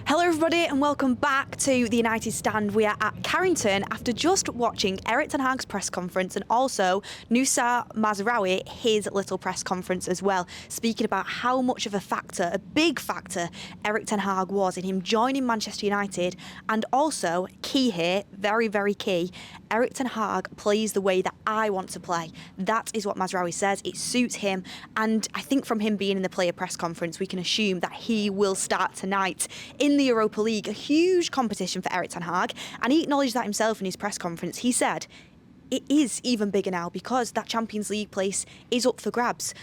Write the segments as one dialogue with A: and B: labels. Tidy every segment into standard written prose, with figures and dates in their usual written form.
A: Hello everybody and welcome back to the United Stand. We are at Carrington after just watching Erik Ten Hag's press conference and also Nusa Mazraoui, his little press conference as well, speaking about how much of a factor, a big factor, Erik Ten Hag was in him joining Manchester United, and also, key here, very, very key, Erik Ten Hag plays the way that I want to play. That is what Mazraoui says. It suits him, and I think from him being in the player press conference, we can assume that he will start tonight in the Europa League, a huge competition for Erik Ten Hag, and he acknowledged that himself in his press conference. He said it is even bigger now because that Champions League place is up for grabs.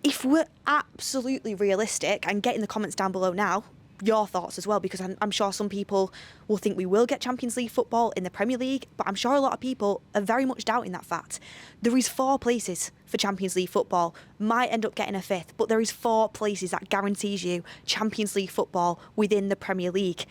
A: If we're absolutely realistic, and get in the comments down below now your thoughts as well, because I'm sure some people will think we will get Champions League football in the Premier League, but I'm sure a lot of people are very much doubting that fact. There is 4 places for Champions League football, might end up getting a 5th, but there is 4 places that guarantees you Champions League football within the Premier League.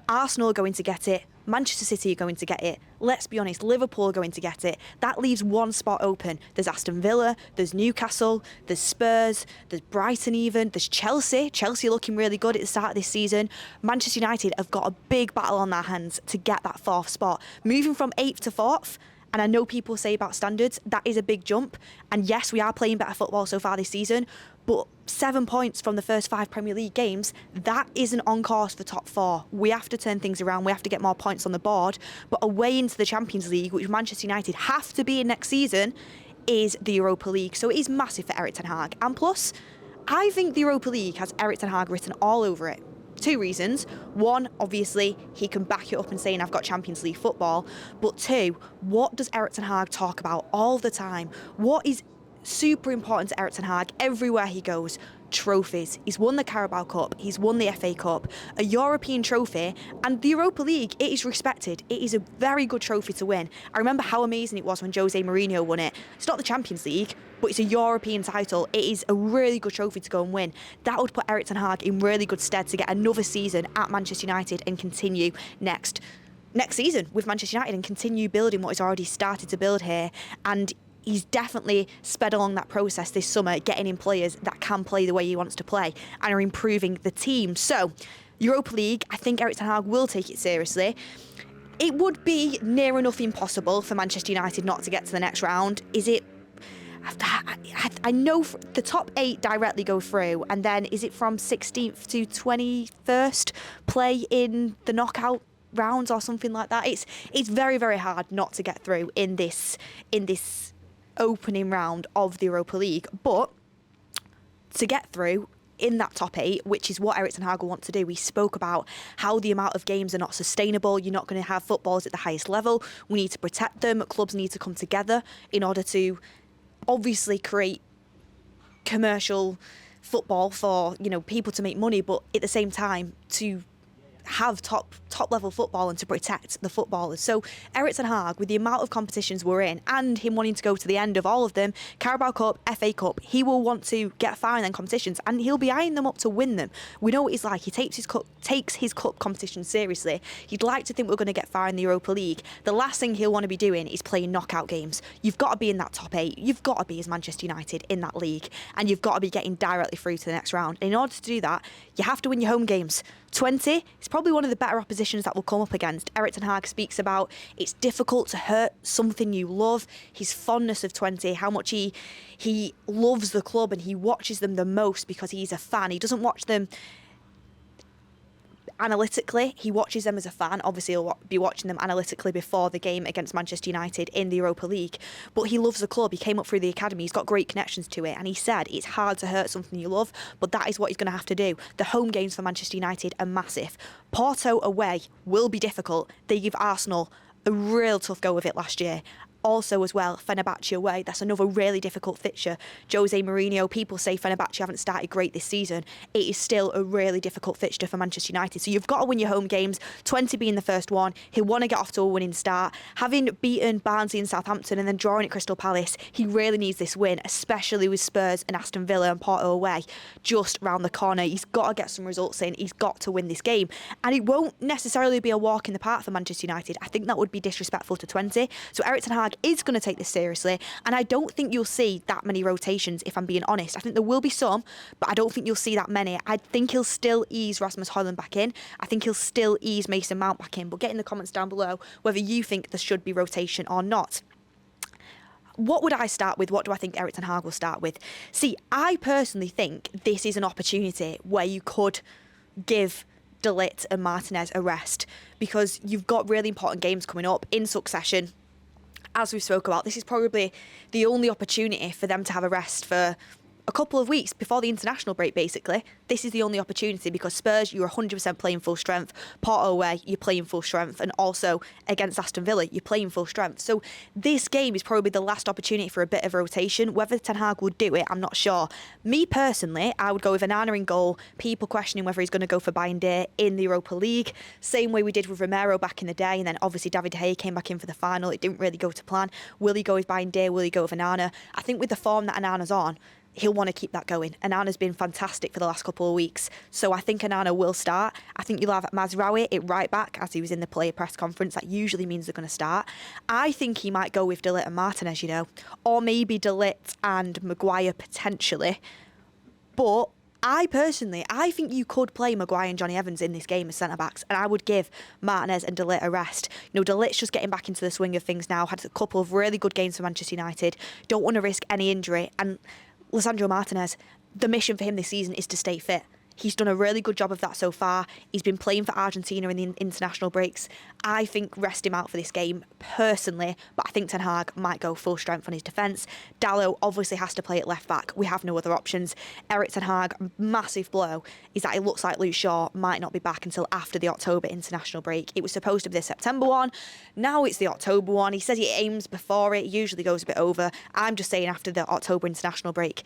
A: Arsenal are going to get it, Manchester City are going to get it, let's be honest, Liverpool are going to get it. That leaves one spot open. There's Aston Villa, there's Newcastle, there's Spurs, there's Brighton even, there's Chelsea. Chelsea looking really good at the start of this season. Manchester United have got a big battle on their hands to get that 4th spot. Moving from 8th to 4th, and I know people say about standards, that is a big jump. And yes, we are playing better football so far this season, but 7 points from the first 5 Premier League games, that isn't on course for top 4. We have to turn things around. We have to get more points on the board. But away into the Champions League, which Manchester United have to be in next season, is the Europa League. So it is massive for Erik Ten Hag. And plus, I think the Europa League has Erik Ten Hag written all over it. 2 reasons. One, obviously, he can back it up and saying, I've got Champions League football. But 2, what does Erik Ten Hag talk about all the time? What is super important to Erik Ten Hag everywhere he goes? Trophies. He's won the Carabao Cup, he's won the FA Cup, a European trophy, and the Europa League, it is respected. It is a very good trophy to win. I remember how amazing it was when Jose Mourinho won it. It's not the Champions League, but it's a European title. It is a really good trophy to go and win. That would put Erik Ten Hag in really good stead to get another season at Manchester United and continue next season with Manchester United and continue building what he's already started to build here. And he's definitely sped along that process this summer, getting in players that can play the way he wants to play and are improving the team. So, Europa League, I think Erik Ten Hag will take it seriously. It would be near enough impossible for Manchester United not to get to the next round. Is it? I know the top 8 directly go through, and then is it from 16th to 21st play in the knockout rounds or something like that? It's very, very hard not to get through in this opening round of the Europa League, but to get through in that top 8, which is what Erik Ten Hag will want to do. We spoke about how the amount of games are not sustainable. You're not going to have footballers at the highest level. We need to protect them. Clubs need to come together in order to obviously create commercial football for, people to make money, but at the same time to have top level football and to protect the footballers. So Erik Ten Hag, with the amount of competitions we're in and him wanting to go to the end of all of them, Carabao Cup, FA Cup, he will want to get far in them competitions and he'll be eyeing them up to win them. We know what he's like. He takes his cup competition seriously. He'd like to think we're going to get far in the Europa League. The last thing he'll want to be doing is playing knockout games. You've got to be in that top 8. You've got to be as Manchester United in that league, and you've got to be getting directly through to the next round. And in order to do that, you have to win your home games. Twente is probably one of the better oppositions that will come up against. Erik Ten Hag speaks about it's difficult to hurt something you love. His fondness of Twente, how much he loves the club and he watches them the most because he's a fan. He doesn't watch them analytically, he watches them as a fan. Obviously, he'll be watching them analytically before the game against Manchester United in the Europa League. But he loves the club. He came up through the academy. He's got great connections to it. And he said it's hard to hurt something you love, but that is what he's going to have to do. The home games for Manchester United are massive. Porto away will be difficult. They give Arsenal a real tough go of it last year. Also as well, Fenerbahce away, that's another really difficult fixture. Jose Mourinho, people say Fenerbahce haven't started great this season. It is still a really difficult fixture for Manchester United. So you've got to win your home games, Twente being the first one. He'll want to get off to a winning start. Having beaten Barnsley and Southampton and then drawing at Crystal Palace, he really needs this win, especially with Spurs and Aston Villa and Porto away just round the corner. He's got to get some results in. He's got to win this game. And it won't necessarily be a walk in the park for Manchester United. I think that would be disrespectful to Twente. So Erik Ten Hag is going to take this seriously, and I don't think you'll see that many rotations, if I'm being honest. I think there will be some, but I don't think you'll see that many. I think he'll still ease Rasmus Højlund back in. I think he'll still ease Mason Mount back in, but get in the comments down below whether you think there should be rotation or not. What would I start with? What do I think Erik Ten Hag will start with? See, I personally think this is an opportunity where you could give De Ligt and Martinez a rest, because you've got really important games coming up in succession. As we spoke about, this is probably the only opportunity for them to have a rest for a couple of weeks before the international break, basically. This is the only opportunity, because Spurs, you're 100% playing full strength. Porto away, you're playing full strength. And also against Aston Villa, you're playing full strength. So this game is probably the last opportunity for a bit of rotation. Whether Ten Hag would do it, I'm not sure. Me personally, I would go with Onana in goal. People questioning whether he's going to go for Bayern in the Europa League. Same way we did with Romero back in the day. And then obviously David De Gea came back in for the final. It didn't really go to plan. Will he go with Bayern? Will he go with Onana? I think with the form that Onana's on, he'll want to keep that going. Onana's been fantastic for the last couple of weeks, so I think Onana will start. I think you'll have Mazraoui at right back, as he was in the player press conference. That usually means they're going to start. I think he might go with De Ligt and Martinez, or maybe De Ligt and Maguire potentially. But I think you could play Maguire and Johnny Evans in this game as centre-backs, and I would give Martinez and De Ligt a rest. De Ligt's just getting back into the swing of things now, had a couple of really good games for Manchester United, don't want to risk any injury, and Lisandro Martinez, the mission for him this season is to stay fit. He's done a really good job of that so far. He's been playing for Argentina in the international breaks. I think rest him out for this game, personally, but I think Ten Hag might go full strength on his defence. Dalot obviously has to play at left back. We have no other options. Erik Ten Hag, massive blow, is that it looks like Luke Shaw might not be back until after the October international break. It was supposed to be the September one. Now it's the October one. He says he aims before it, usually goes a bit over. I'm just saying after the October international break.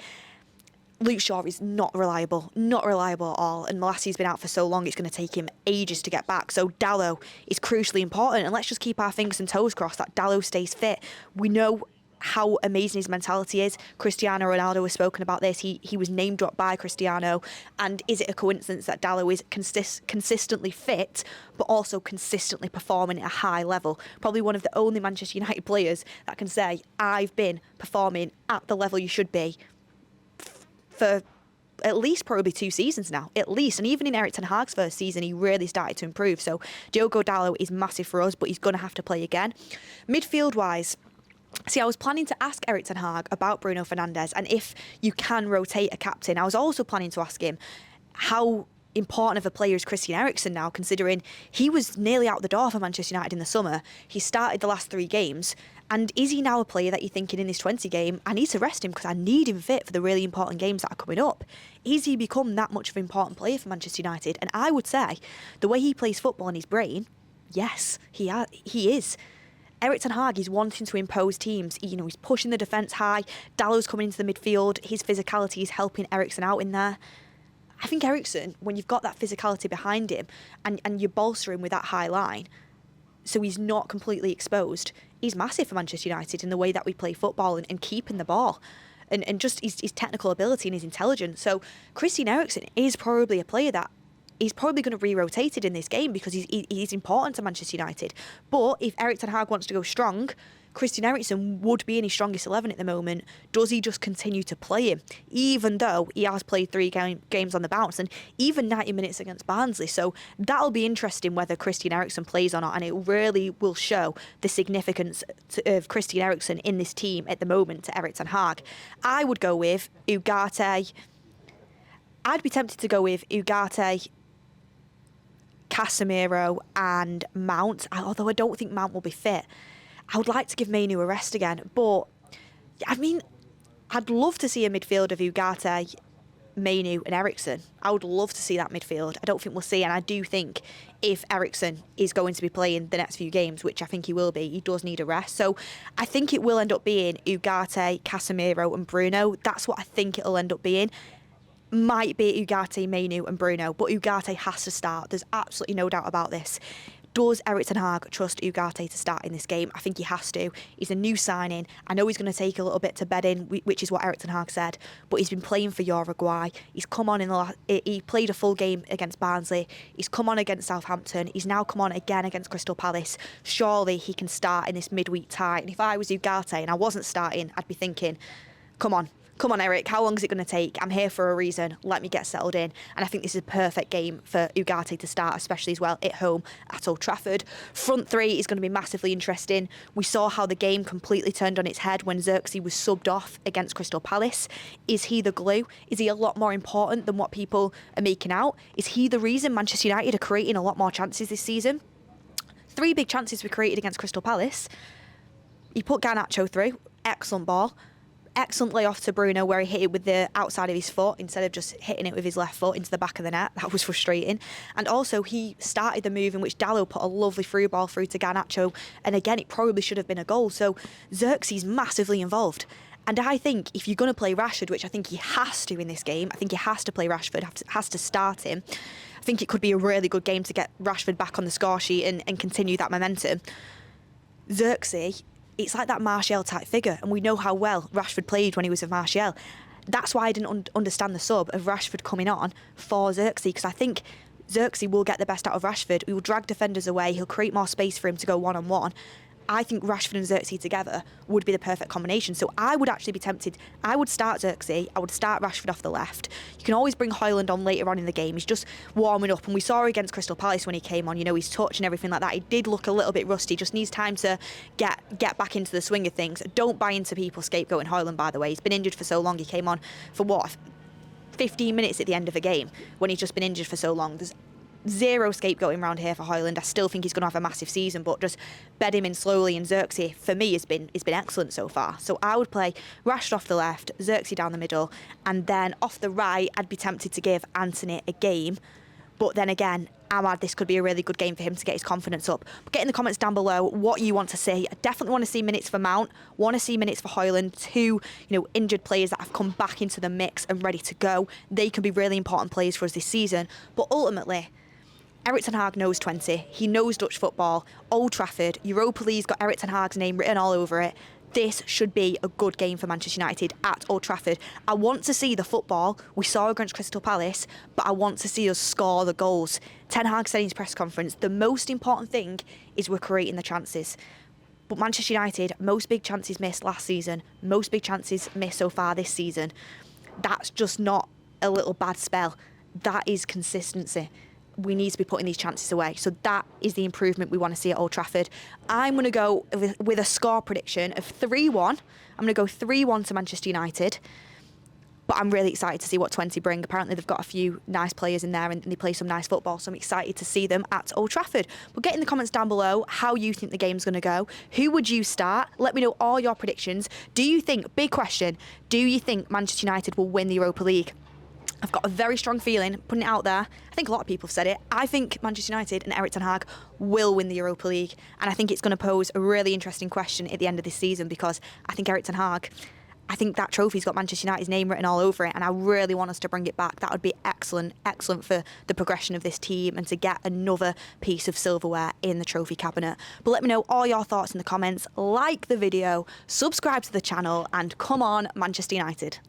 A: Luke Shaw is not reliable at all, and Malassi's been out for so long, it's going to take him ages to get back. So Dalot is crucially important, and let's just keep our fingers and toes crossed that Dalot stays fit. We know how amazing his mentality is. Cristiano Ronaldo has spoken about this. He was name dropped by Cristiano, and is it a coincidence that Dalot is consistently fit, but also consistently performing at a high level? Probably one of the only Manchester United players that can say, I've been performing at the level you should be for at least probably 2 seasons now, at least. And even in Erik Ten Hag's first season, he really started to improve. So Diogo Dalot is massive for us, but he's going to have to play again. Midfield-wise, see, I was planning to ask Erik Ten Hag about Bruno Fernandes and if you can rotate a captain. I was also planning to ask him how important of a player is Christian Eriksen now, considering he was nearly out the door for Manchester United in the summer. He started the last 3 games. And is he now a player that you're thinking in this Twente game, I need to rest him because I need him fit for the really important games that are coming up? Is he become that much of an important player for Manchester United? And I would say, the way he plays football in his brain, yes, he is. Erik Ten Hag is wanting to impose teams. He's pushing the defence high. Dalot's coming into the midfield. His physicality is helping Eriksen out in there. I think Eriksen, when you've got that physicality behind him and you bolster him with that high line, so he's not completely exposed, he's massive for Manchester United in the way that we play football and keeping the ball and just his technical ability and his intelligence. So Christian Eriksen is probably a player that he's probably going to be rotated in this game because he's important to Manchester United. But if Erik Ten Hag wants to go strong, Christian Eriksen would be in his strongest 11 at the moment. Does he just continue to play him, even though he has played 3 games on the bounce and even 90 minutes against Barnsley? So that'll be interesting whether Christian Eriksen plays or not, and it really will show the significance of Christian Eriksen in this team at the moment to Erik Ten Hag. I would go with Ugarte. I'd be tempted to go with Ugarte, Casemiro and Mount, although I don't think Mount will be fit. I would like to give Mainu a rest again, but I mean, I'd love to see a midfield of Ugarte, Mainu and Eriksen. I would love to see that midfield. I don't think we'll see, and I do think if Eriksen is going to be playing the next few games, which I think he will be, he does need a rest. So I think it will end up being Ugarte, Casemiro and Bruno. That's what I think it'll end up being. Might be Ugarte, Mainu and Bruno, but Ugarte has to start. There's absolutely no doubt about this. Does Eric Ten Hag trust Ugarte to start in this game? I think he has to. He's a new signing. I know he's going to take a little bit to bed in, which is what Eric Ten Hag said, but he's been playing for Uruguay. He's come on he played a full game against Barnsley. He's come on against Southampton. He's now come on again against Crystal Palace. Surely he can start in this midweek tie. And if I was Ugarte and I wasn't starting, I'd be thinking, come on, Eric, how long is it going to take? I'm here for a reason. Let me get settled in. And I think this is a perfect game for Ugarte to start, especially as well at home at Old Trafford. Front three is going to be massively interesting. We saw how the game completely turned on its head when Xerxes was subbed off against Crystal Palace. Is he the glue? Is he a lot more important than what people are making out? Is he the reason Manchester United are creating a lot more chances this season? 3 big chances were created against Crystal Palace. He put Garnacho through. Excellent ball. Excellent layoff to Bruno where he hit it with the outside of his foot instead of just hitting it with his left foot into the back of the net. That was frustrating. And also he started the move in which Dalot put a lovely through ball through to Garnacho. And again, it probably should have been a goal. So Xerxes massively involved. And I think if you're going to play Rashford, which I think he has to in this game, I think he has to play Rashford, has to start him. I think it could be a really good game to get Rashford back on the score sheet and continue that momentum. Xerxes, it's like that Martial type figure, and we know how well Rashford played when he was with Martial. That's why I didn't understand the sub of Rashford coming on for Xerxes, because I think Xerxes will get the best out of Rashford. He will drag defenders away. He'll create more space for him to go one-on-one. I think Rashford and Xerxes together would be the perfect combination. So I would actually be tempted. I would start Xerxes. I would start Rashford off the left. You can always bring Højlund on later on in the game. He's just warming up. And we saw against Crystal Palace when he came on, his touch and everything like that. He did look a little bit rusty. Just needs time to get back into the swing of things. Don't buy into people scapegoating Højlund, by the way. He's been injured for so long. He came on for 15 minutes at the end of a game when he's just been injured for so long. There's zero scapegoating around here for Højlund. I still think he's going to have a massive season, but just bed him in slowly. And Xerxes, for me, has been excellent so far. So I would play Rashford off the left, Xerxes down the middle, and then off the right, I'd be tempted to give Anthony a game. But then again, Ahmad, this could be a really good game for him to get his confidence up. But get in the comments down below what you want to see. I definitely want to see minutes for Mount, want to see minutes for Højlund, 2 injured players that have come back into the mix and ready to go. They can be really important players for us this season. But ultimately, Eric Ten Hag knows Twente. He knows Dutch football. Old Trafford, Europa League's got Eric Ten Hag's name written all over it. This should be a good game for Manchester United at Old Trafford. I want to see the football we saw against Crystal Palace, but I want to see us score the goals. Ten Hag said in his press conference, the most important thing is we're creating the chances. But Manchester United, most big chances missed last season, most big chances missed so far this season. That's just not a little bad spell. That is consistency. We need to be putting these chances away. So that is the improvement we want to see at Old Trafford. I'm going to go with a score prediction of 3-1. I'm going to go 3-1 to Manchester United. But I'm really excited to see what Twente bring. Apparently they've got a few nice players in there and they play some nice football. So I'm excited to see them at Old Trafford. But get in the comments down below how you think the game's going to go. Who would you start? Let me know all your predictions. Do you think, big question, do you think Manchester United will win the Europa League? I've got a very strong feeling, putting it out there. I think a lot of people have said it. I think Manchester United and Eric Ten Hag will win the Europa League. And I think it's going to pose a really interesting question at the end of this season because I think Eric Ten Hag, I think that trophy's got Manchester United's name written all over it. And I really want us to bring it back. That would be excellent for the progression of this team and to get another piece of silverware in the trophy cabinet. But let me know all your thoughts in the comments. Like the video, subscribe to the channel, and come on, Manchester United.